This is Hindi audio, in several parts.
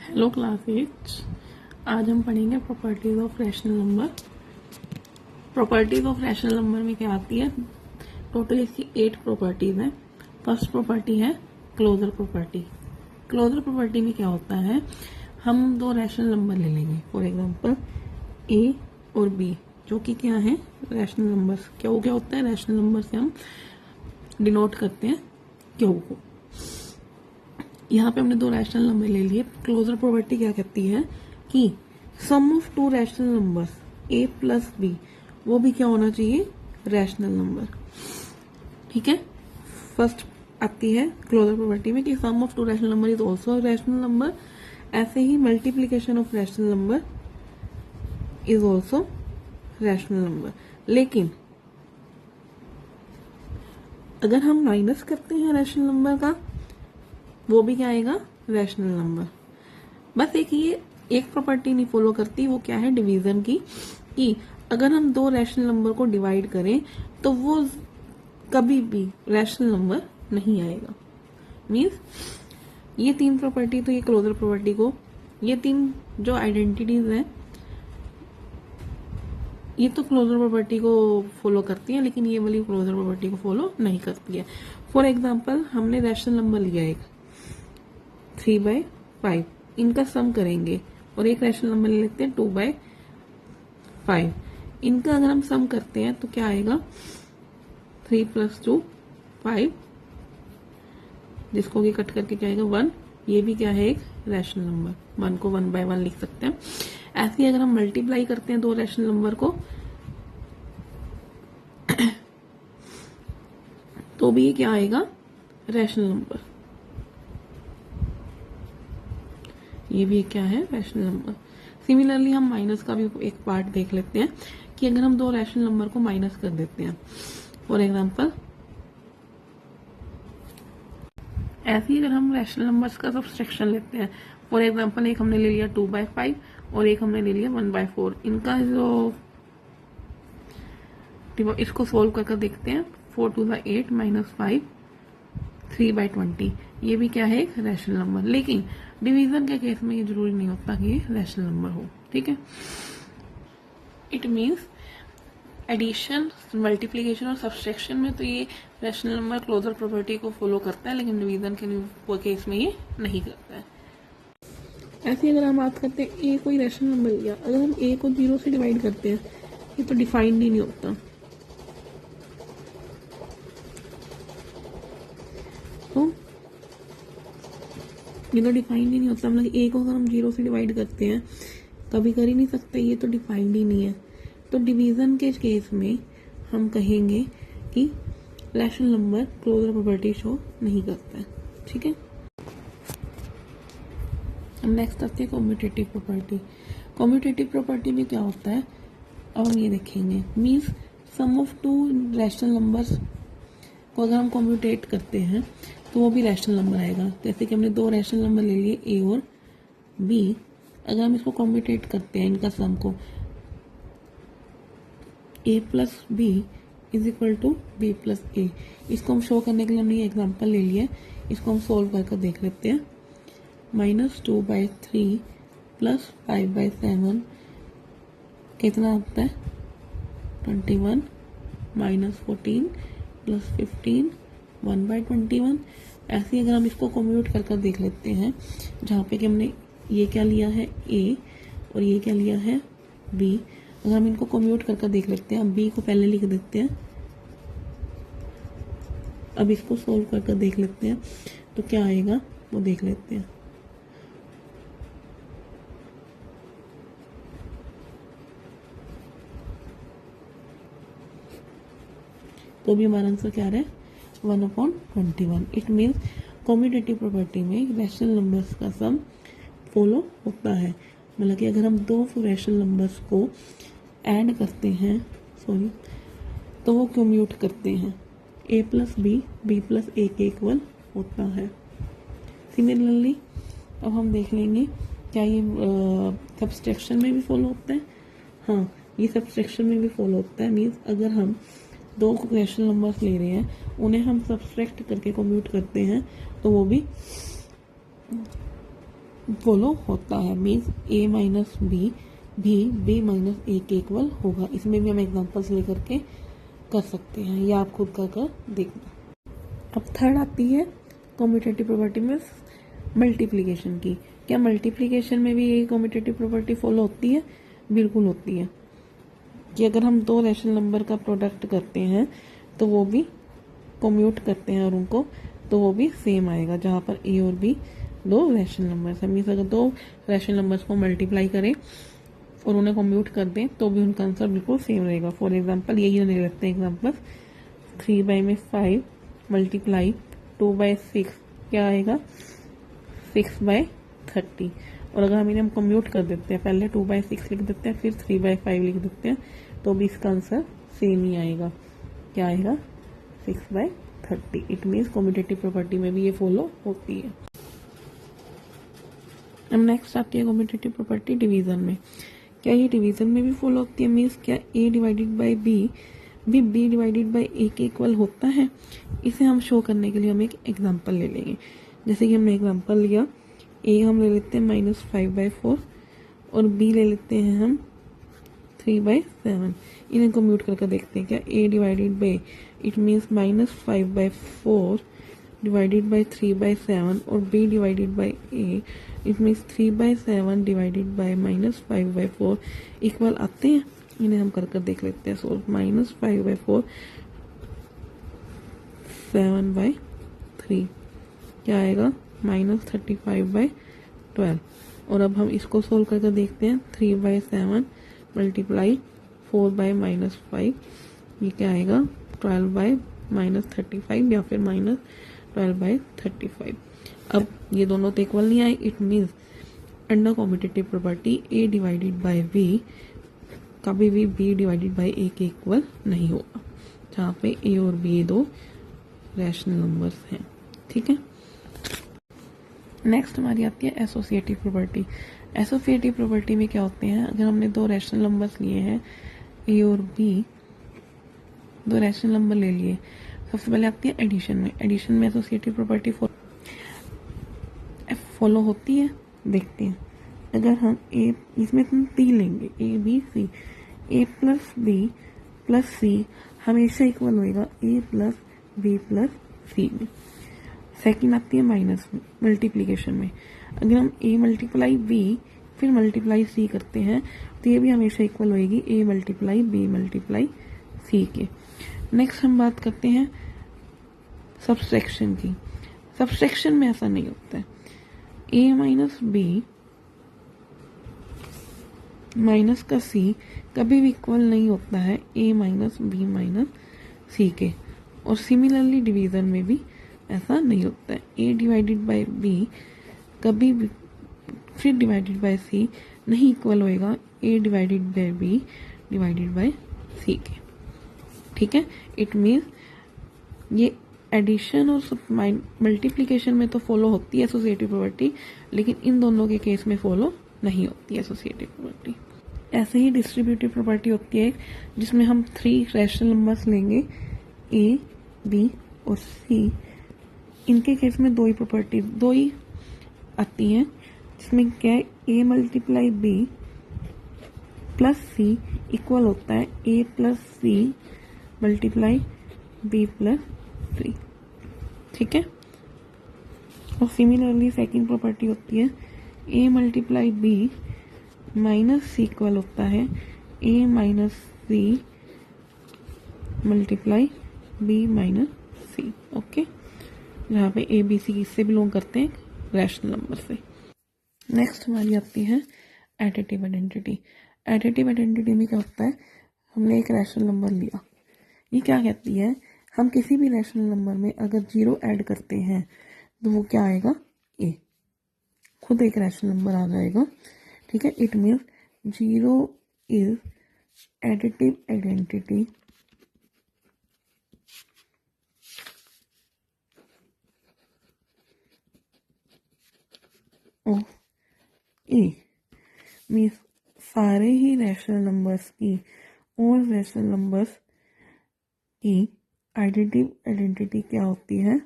हेलो क्लासेज, आज हम पढ़ेंगे properties of rational number. Properties of rational number में क्या आती है? टोटल इसकी 8 प्रॉपर्टीज हैं। फर्स्ट प्रॉपर्टी है क्लोजर प्रॉपर्टी। क्लोजर प्रॉपर्टी में क्या होता है, हम दो रैशनल नंबर ले लेंगे, फॉर एग्जांपल ए और बी, जो कि क्या है रैशनल नंबर्स। क्या होता है, रैशनल नंबर से हम डिनोट करते हैं क्यू को। यहाँ पे हमने दो रैशनल नंबर ले लिए। क्लोजर प्रॉपर्टी क्या कहती है कि sum of two rational numbers a plus b, वो भी क्या होना चाहिए, रैशनल नंबर। ठीक है, फर्स्ट आती है क्लोजर प्रॉपर्टी में कि sum of two rational number is also rational number. ऐसे ही multiplication of rational number is also rational number. लेकिन अगर हम माइनस करते हैं रैशनल नंबर का, वो भी क्या आएगा, रैशनल नंबर। बस ये एक प्रॉपर्टी नहीं फॉलो करती, वो क्या है, डिवीजन की, कि अगर हम दो रैशनल नंबर को डिवाइड करें तो वो कभी भी रैशनल नंबर नहीं आएगा। मीन्स ये तीन प्रॉपर्टी, तो ये क्लोजर प्रॉपर्टी को, ये तीन जो आइडेंटिटीज हैं ये तो क्लोजर प्रॉपर्टी को फॉलो करती है, लेकिन ये वाली क्लोजर प्रॉपर्टी को फॉलो नहीं करती है। फॉर एग्जाम्पल हमने रैशनल नंबर लिया एक 3/5, इनका सम करेंगे, और एक रैशनल नंबर ले लेते हैं 2/5। इनका अगर हम सम करते हैं तो क्या आएगा, 3 + 2 5, जिसको कि कट करके क्या आएगा 1। ये भी क्या है, एक रैशनल नंबर। 1 को 1/1 लिख सकते हैं। ऐसे ही अगर हम मल्टीप्लाई करते हैं दो रैशनल नंबर को तो भी ये क्या आएगा, रैशनल नंबर। ये भी क्या है, रैशनल नंबर। सिमिलरली हम माइनस का भी एक पार्ट देख लेते हैं कि अगर हम दो रैशनल नंबर को माइनस कर देते हैं, फॉर एग्जांपल ऐसे ही अगर हम रैशनल नंबर्स का सब्सट्रैक्शन लेते हैं, फॉर एग्जांपल एक हमने ले लिया 2/5 और एक हमने ले लिया 1/4। इनका जो इसको सोल्व करके देखते हैं, 4 × 2 = 8 - 5 3/20। ये भी क्या है, एक रैशनल नंबर। लेकिन डिवीजन के केस में ये जरूरी नहीं होता कि ये रैशनल नंबर हो। ठीक है, इट मीन्स एडिशन, मल्टीप्लीकेशन और सब्सट्रैक्शन में तो ये रैशनल नंबर क्लोजर प्रॉपर्टी को फॉलो करता है, लेकिन डिवीजन के केस में ये नहीं करता है। ऐसे अगर हम बात करते हैं ए कोई रैशनल नंबर लिया, अगर हम ए को 0 से डिवाइड करते हैं, ये तो डिफाइंड ही नहीं होता। तो ये तो डिफाइंड ही नहीं होता, मतलब ए को अगर हम 0 से डिवाइड करते हैं कभी कर ही नहीं सकते, ये तो डिफाइंड ही नहीं है। तो डिवीजन के केस में हम कहेंगे कि rational number closure property show नहीं करता है। ठीक है, नेक्स्ट आती है कॉम्यूटेटिव प्रॉपर्टी। कॉम्यूटेटिव प्रॉपर्टी में क्या होता है, अब हम ये देखेंगे। Means sum of two rational numbers को अगर हम कॉम्यूटेट करते हैं तो वो भी रैशनल नंबर आएगा। जैसे कि हमने दो रैशनल नंबर ले लिए ए और बी, अगर हम इसको कॉम्यूटेट करते हैं, इनका सम को, a + b = b + a। इसको हम शो करने के लिए हमने ये एग्जांपल ले लिया है, इसको हम सोल्व करके देख लेते हैं। -2/3 + 5/7 कितना आता है, 21 - 14 + 15 1/21। ऐसे ही अगर हम इसको कम्यूट कर देख लेते हैं, जहाँ पे कि हमने ये क्या लिया है a और ये क्या लिया है b, अगर हम इनको कम्यूट करके देख लेते हैं, अब b को पहले लिख देते हैं, अब इसको सोल्व करके देख लेते हैं तो क्या आएगा वो देख लेते हैं। तो भी हमारा आंसर क्या आ रहा है, 1/21। इट मीन्स कॉम्यूटेटिव प्रॉपर्टी में रैशनल नंबर्स का सम फॉलो होता है। मतलब कि अगर हम दो रैशनल नंबर्स को ऐड करते हैं, तो वो कम्यूट करते हैं, a + b b + a के इक्वल होता है। सिमिलरली अब हम देख लेंगे क्या ये सब्सट्रैक्शन में भी फॉलो होता है। हाँ, ये सब्सट्रैक्शन में भी फॉलो होता है। मीन्स अगर हम दो रैशनल नंबर्स ले रहे हैं, उन्हें हम सब्सट्रैक्ट करके कम्यूट करते हैं, तो वो भी फॉलो होता है। मीन्स ए माइनस बी भी बी माइनस ए के इक्वल होगा। इसमें भी हम एग्जांपल्स लेकर के कर सकते हैं, या आप खुद कर देखना। अब थर्ड आती है कॉम्यूटेटिव प्रॉपर्टी में मल्टीप्लिकेशन की। क्या मल्टीप्लिकेशन में भी यही कॉम्यूटेटिव प्रॉपर्टी फॉलो होती है? बिल्कुल होती है, कि अगर हम दो रैशनल नंबर का प्रोडक्ट करते हैं तो वो भी कम्यूट करते हैं और उनको, तो वो भी सेम आएगा, जहाँ पर ए और बी दो रैशनल नंबर्स है। मीन्स अगर दो रैशनल नंबर्स को मल्टीप्लाई करें और उन्हें कम्यूट कर दें तो भी उनका आंसर बिल्कुल सेम रहेगा। फॉर एग्जाम्पल यही ले लेते हैं एग्जाम्पल, 3/5 मल्टीप्लाई 2/6 क्या आएगा? 6/30। और अगर हम इन्हें कम्यूट कर देते हैं, पहले 2/6 लिख देते हैं फिर 3/5 लिख देते हैं, तो भी इसका आंसर सेम ही आएगा। क्या आएगा? 6/30। इट मीन्स कॉम्यूटेटिव प्रॉपर्टी में भी ये फॉलो होती है। अब नेक्स्ट आती है कॉम्यूटेटिव प्रॉपर्टी डिवीजन में। क्या ये डिवीजन में भी फॉलो होती है? मीन्स क्या ए डिवाइडेड बाई बी भी बी डिवाइडेड बाई ए के इक्वल होता है? इसे हम शो करने के लिए हम एक एग्जांपल ले लेंगे। जैसे कि हमने एग्जांपल लिया, ए हम ले लेते हैं -5/4 और बी ले लेते हैं हम 3/7। इन्हें कम्यूट करके देखते हैं। क्या a divided by, it means -5/4 divided by 3/7 और b divided by a, it means 3/7 divided by -5/4 equal आते हैं। इन्हें हम कर देख लेते हैं सोल्व। -5/4 7/3 क्या आएगा? -35/12। और अब हम इसको सोल्व करके देखते हैं। 3/7 मल्टीप्लाई 4/-5 ये क्या आएगा? 12/-35 या फिर -12/35। अब ये दोनों तो इक्वल नहीं आए। It means under commutative property A divided by B कभी भी बी डिवाइडेड बाय ए के इक्वल नहीं होगा, जहाँ पे ए और बी दो रैशनल नंबर्स हैं। ठीक है। नेक्स्ट हमारी आती है एसोसिएटिव प्रॉपर्टी। एसोसिएटिव प्रॉपर्टी में क्या होते हैं? अगर हमने दो रैशनल नंबर्स लिए हैं ए और बी, दो रैशनल नंबर ले लिए, सबसे पहले आती है एडिशन में। एडिशन में एसोसिएटिव प्रॉपर्टी फॉलो होती है, देखते हैं। अगर हम ए, इसमें हम 3 लेंगे, a b c, a plus b plus c हमेशा इक्वल होएगा a plus b plus c में। सेकंड आती है माइनस में, मल्टीप्लीकेशन में। अगर हम ए मल्टीप्लाई बी फिर मल्टीप्लाई सी करते हैं तो ये भी हमेशा इक्वल होएगी A multiply B multiply C के। नेक्स्ट हम बात करते हैं सब्सट्रैक्शन की। सब्सट्रैक्शन में ऐसा नहीं होता है। ए माइनस बी माइनस का सी कभी भी इक्वल नहीं होता है ए माइनस बी माइनस सी के। और सिमिलरली डिवीजन में भी ऐसा नहीं होता है। ए डिवाइडेड बाय बी कभी भी फिर डिवाइडेड बाय सी नहीं इक्वल होएगा a divided by b divided by c के। ठीक है। इट मीन्स ये एडिशन और मल्टीप्लिकेशन में तो फॉलो होती है एसोसिएटिव प्रॉपर्टी, लेकिन इन दोनों के केस में फॉलो नहीं होती है एसोसिएटिव प्रॉपर्टी। ऐसे ही डिस्ट्रीब्यूटिव प्रॉपर्टी होती है जिसमें हम 3 रैशनल नंबर्स लेंगे ए बी और सी। इनके केस में दो ही आती हैं, जिसमें क्या है A multiply B plus C equal होता है ए plus C multiply B plus सी। ठीक है। और सिमिलरली सेकंड प्रॉपर्टी होती है A multiply B minus C equal होता है ए minus C multiply B minus सी। ओके, जहाँ पे ए बी सी किससे बिलोंग करते हैं? रैशनल नंबर से। नेक्स्ट हमारी आती है एडिटिव आइडेंटिटी। एडिटिव आइडेंटिटी में क्या होता है? हमने एक रैशनल नंबर लिया, ये क्या कहती है? हम किसी भी रैशनल नंबर में अगर 0 ऐड करते हैं तो वो क्या आएगा? ए, खुद एक रैशनल नंबर आ जाएगा। ठीक है। It means 0 is additive identity of A. Means सारे ही रैशनल नंबर्स की और रैशनल नंबर्स की एडिटिव आइडेंटिटी क्या होती है?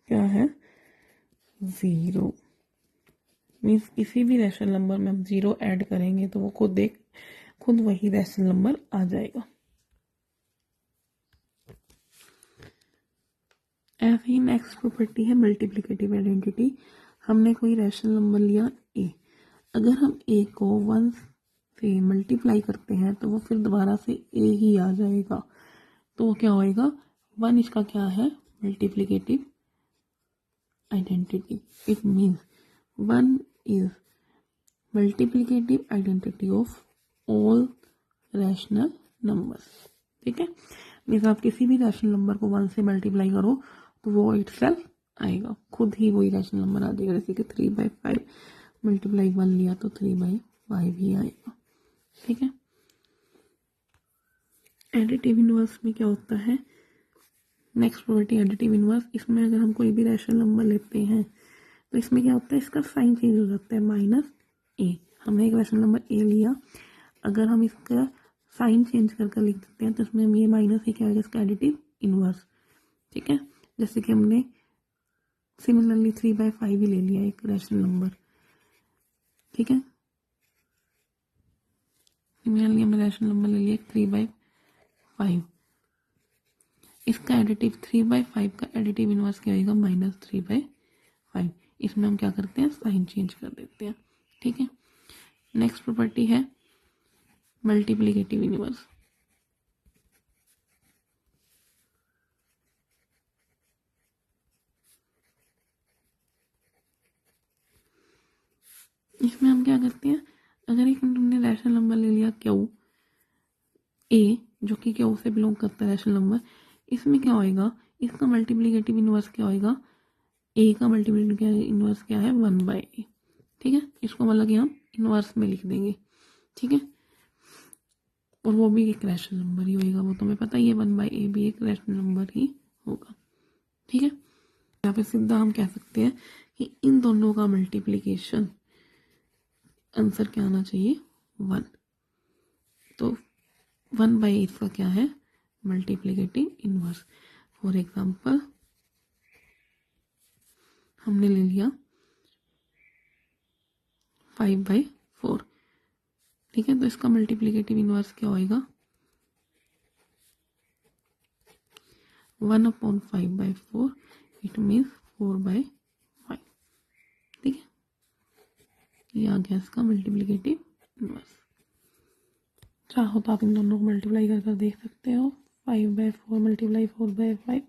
क्या है 0, मीन्स किसी भी रैशनल नंबर में हम 0 ऐड करेंगे तो वो खुद वही रैशनल नंबर आ जाएगा। ऐसे ही नेक्स्ट प्रॉपर्टी है मल्टीप्लिकेटिव आइडेंटिटी। हमने कोई रैशनल नंबर लिया a, अगर हम a को 1 से मल्टीप्लाई करते हैं तो वो फिर दोबारा से a ही आ जाएगा। तो वो क्या होएगा 1, इसका क्या है multiplicative identity. It means 1 is multiplicative identity of all rational numbers. ठीक है, मीन्स आप किसी भी रैशनल नंबर को 1 से मल्टीप्लाई करो तो वो इटसेल्फ आएगा, खुद ही वही रैशनल नंबर आ जाएगा। जैसे कि 3/5 मल्टीप्लाई 1 लिया तो 3/5 ही आएगा। ठीक है, एडिटिव इनवर्स में क्या होता है, नेक्स्ट प्रॉपर्टी एडिटिव इनवर्स। इसमें अगर हम कोई भी रैशनल नंबर लेते हैं तो इसमें क्या होता है, इसका साइन चेंज हो जाता है -a। हमने एक रैशनल नंबर a लिया, अगर हम इसका साइन चेंज करके लिख देते हैं तो इसमें हम ये -a क्या आएगा, इसका एडिटिव इनवर्स। ठीक है, जैसे कि हमने सिमिलरली 3/5 ही ले लिया एक रैशनल नंबर। ठीक है, सिमिलरली हमने रैशनल नंबर ले लिया 3/5, इसका एडिटिव 3/5 का एडिटिव इनवर्स क्या आएगा -3/5। इसमें हम क्या करते हैं, साइन चेंज कर देते हैं। ठीक है, नेक्स्ट प्रॉपर्टी है मल्टीप्लिकेटिव इनवर्स। इसमें हम क्या करते हैं, अगर एक तुमने रैशनल नंबर ले लिया क्यू ए, जो कि क्यू से बिलोंग करता है रैशनल नंबर, इसमें क्या होएगा, इसका मल्टीप्लिकेटिव इनवर्स क्या होएगा, ए का मल्टीप्लिकेटिव इनवर्स क्या है 1/a। ठीक है, इसको मतलब कि हम इनवर्स में लिख देंगे। ठीक है, और वो भी एक रैशनल नंबर ही होएगा, वो तुम्हें पता ही है 1/a भी एक रैशनल नंबर ही होगा। ठीक है, यहाँ पे सीधा हम कह सकते हैं कि इन दोनों का मल्टीप्लिकेशन आंसर क्या आना चाहिए 1। तो 1/a इसका क्या है मल्टीप्लिकेटिव इनवर्स। फॉर एग्जाम्पल हमने ले लिया 5/4। ठीक है, तो इसका मल्टीप्लिकेटिव इनवर्स क्या होएगा 1/5/4, इट मीन्स 4/5। ठीक है, ये आ गया इसका मल्टीप्लिकेटिव इनवर्स। चाहो तो आप इन दोनों को मल्टीप्लाई कर देख सकते हो। 5/4 मल्टीप्लाई 4/5,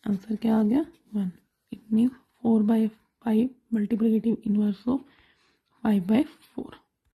आंसर क्या आ गया 1। It means 4/5 multiplicative inverse of 5/4।